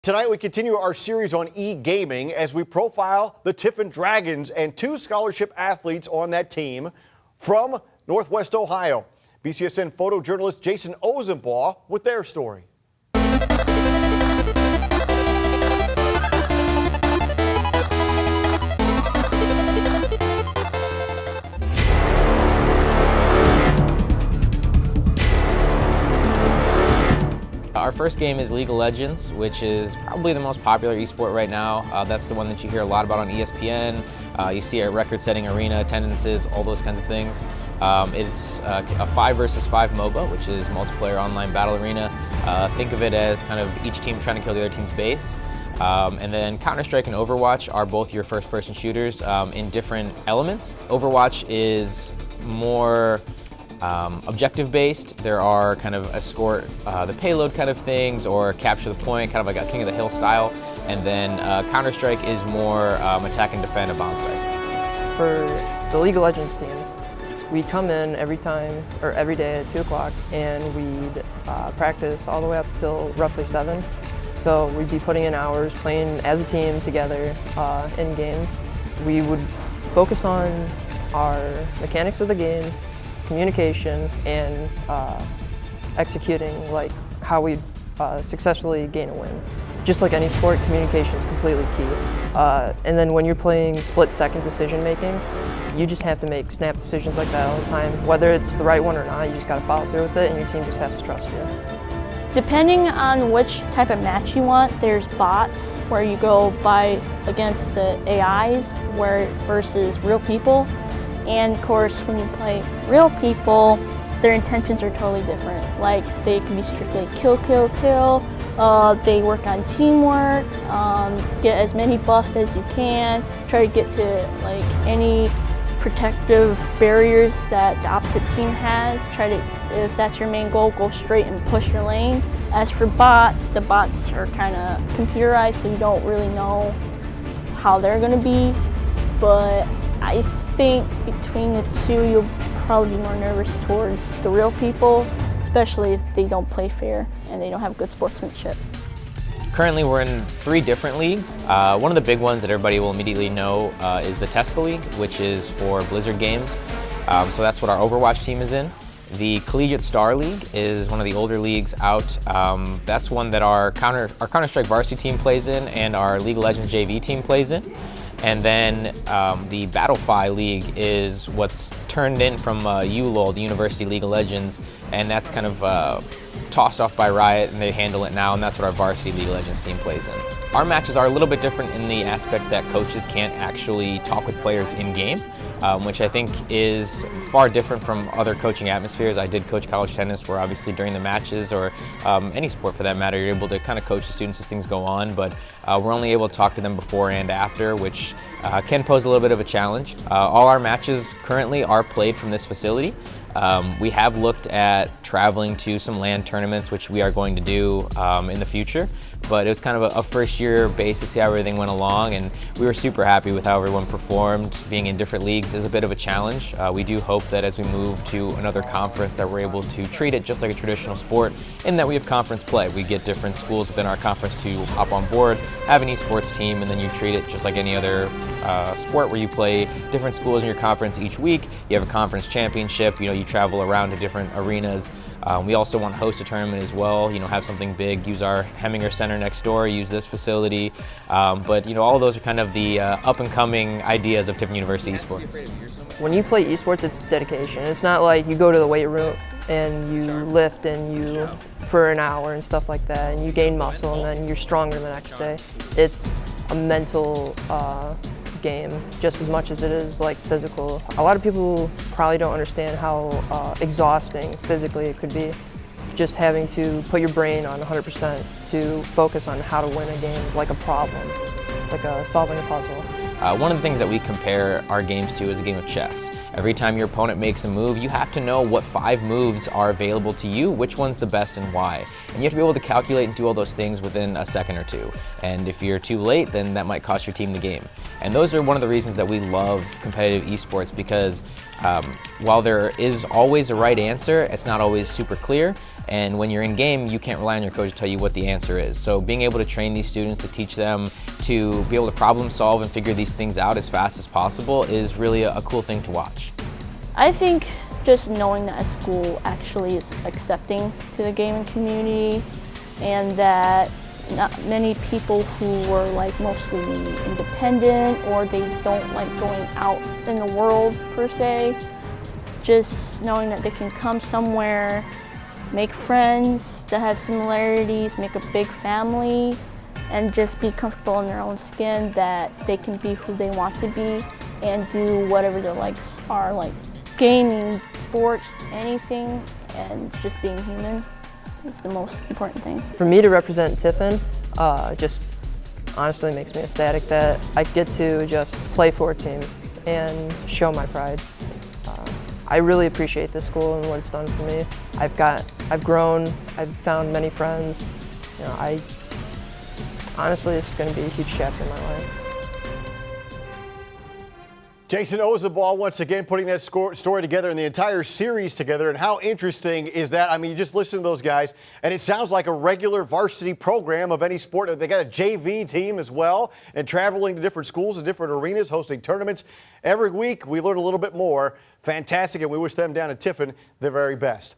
Tonight we continue our series on e-gaming as we profile the Tiffins Dragons and two scholarship athletes on that team from Northwest Ohio. BCSN photojournalist Jason Osenbaugh with their story. Our first game is League of Legends, which is probably the most popular esport right now. That's the one that you hear a lot about on ESPN. You see a record-setting arena attendances, all those kinds of things. It's a 5 versus 5 MOBA, which is multiplayer online battle arena. Think of it as kind of each team trying to kill the other team's base. And then Counter-Strike and Overwatch are both your first-person shooters in different elements. Overwatch is more objective-based. There are kind of escort the payload kind of things, or capture the point, kind of like a King of the Hill style. And then Counter-Strike is more attack and defend a bomb site. For the League of Legends team, we come in every day at 2 o'clock, and we'd practice all the way up till roughly 7. So we'd be putting in hours, playing as a team together in games. We would focus on our mechanics of the game, communication, and executing like how we successfully gain a win. Just like any sport, communication is completely key. And then when you're playing split-second decision making, you just have to make snap decisions like that all the time. Whether it's the right one or not, you just got to follow through with it, and your team just has to trust you. Depending on which type of match you want, there's bots where you go by against the AIs versus real people. And of course, when you play real people, their intentions are totally different. Like, they can be strictly kill, kill, kill. They work on teamwork, get as many buffs as you can, try to get to like any protective barriers that the opposite team has. Try to, if that's your main goal, go straight and push your lane. As for bots, the bots are kind of computerized, so you don't really know how they're going to be. But I think between the two, you'll probably be more nervous towards the real people, especially if they don't play fair and they don't have good sportsmanship. Currently, we're in 3 different leagues. One of the big ones that everybody will immediately know is the TESPA League, which is for Blizzard games. So that's what our Overwatch team is in. The Collegiate Star League is one of the older leagues out. That's one that our Counter-Strike varsity team plays in, and our League of Legends JV team plays in. And then the Battlefy League is what's turned in from ULOL, the University League of Legends, and that's kind of tossed off by Riot, and they handle it now, and that's what our varsity League of Legends team plays in. Our matches are a little bit different in the aspect that coaches can't actually talk with players in-game, which I think is far different from other coaching atmospheres. I did coach college tennis, where obviously during the matches, or any sport for that matter, you're able to kind of coach the students as things go on, but we're only able to talk to them before and after, which can pose a little bit of a challenge. All our matches currently are played from this facility. We have looked at traveling to some LAN tournaments, which we are going to do in the future, but it was kind of a first-year base to see how everything went along, and we were super happy with how everyone performed. Being in different leagues is a bit of a challenge. We do hope that as we move to another conference that we're able to treat it just like a traditional sport, in that we have conference play. We get different schools within our conference to hop on board, have an esports team, and then you treat it just like any other sport where you play different schools in your conference each week. You have a conference championship, you travel around to different arenas. We also want to host a tournament as well, have something big, use our Heminger Center next door, use this facility. But all of those are kind of the up-and-coming ideas of Tiffin University esports. When you play esports, it's dedication. It's not like you go to the weight room and you lift and for an hour and stuff like that, and you gain muscle and then you're stronger the next day. It's a mental game just as much as it is like physical. A lot of people probably don't understand how exhausting physically it could be, just having to put your brain on 100% to focus on how to win a game, like a problem, like solving a puzzle. One of the things that we compare our games to is a game of chess. Every time your opponent makes a move, you have to know what 5 moves are available to you, which one's the best and why. And you have to be able to calculate and do all those things within a second or two. And if you're too late, then that might cost your team the game. And those are one of the reasons that we love competitive esports, because while there is always a right answer, it's not always super clear. And when you're in game, you can't rely on your coach to tell you what the answer is. So being able to train these students, to teach them to be able to problem solve and figure these things out as fast as possible is really a cool thing to watch. I think just knowing that a school actually is accepting to the gaming community, and that not many people who were like mostly independent or they don't like going out in the world per se, just knowing that they can come somewhere, make friends that have similarities, make a big family, and just be comfortable in their own skin, that they can be who they want to be and do whatever their likes are, like gaming, sports, anything, and just being human is the most important thing. For me to represent Tiffin, just honestly makes me ecstatic that I get to just play for a team and show my pride. I really appreciate this school and what it's done for me. I've grown, I've found many friends. You know, honestly, this is going to be a huge chapter in my life. Jason Osenbaugh once again putting that story together and the entire series together. And how interesting is that? I mean, you just listen to those guys, and it sounds like a regular varsity program of any sport. They got a JV team as well, and traveling to different schools and different arenas, hosting tournaments. Every week, we learn a little bit more. Fantastic, and we wish them down at Tiffin the very best.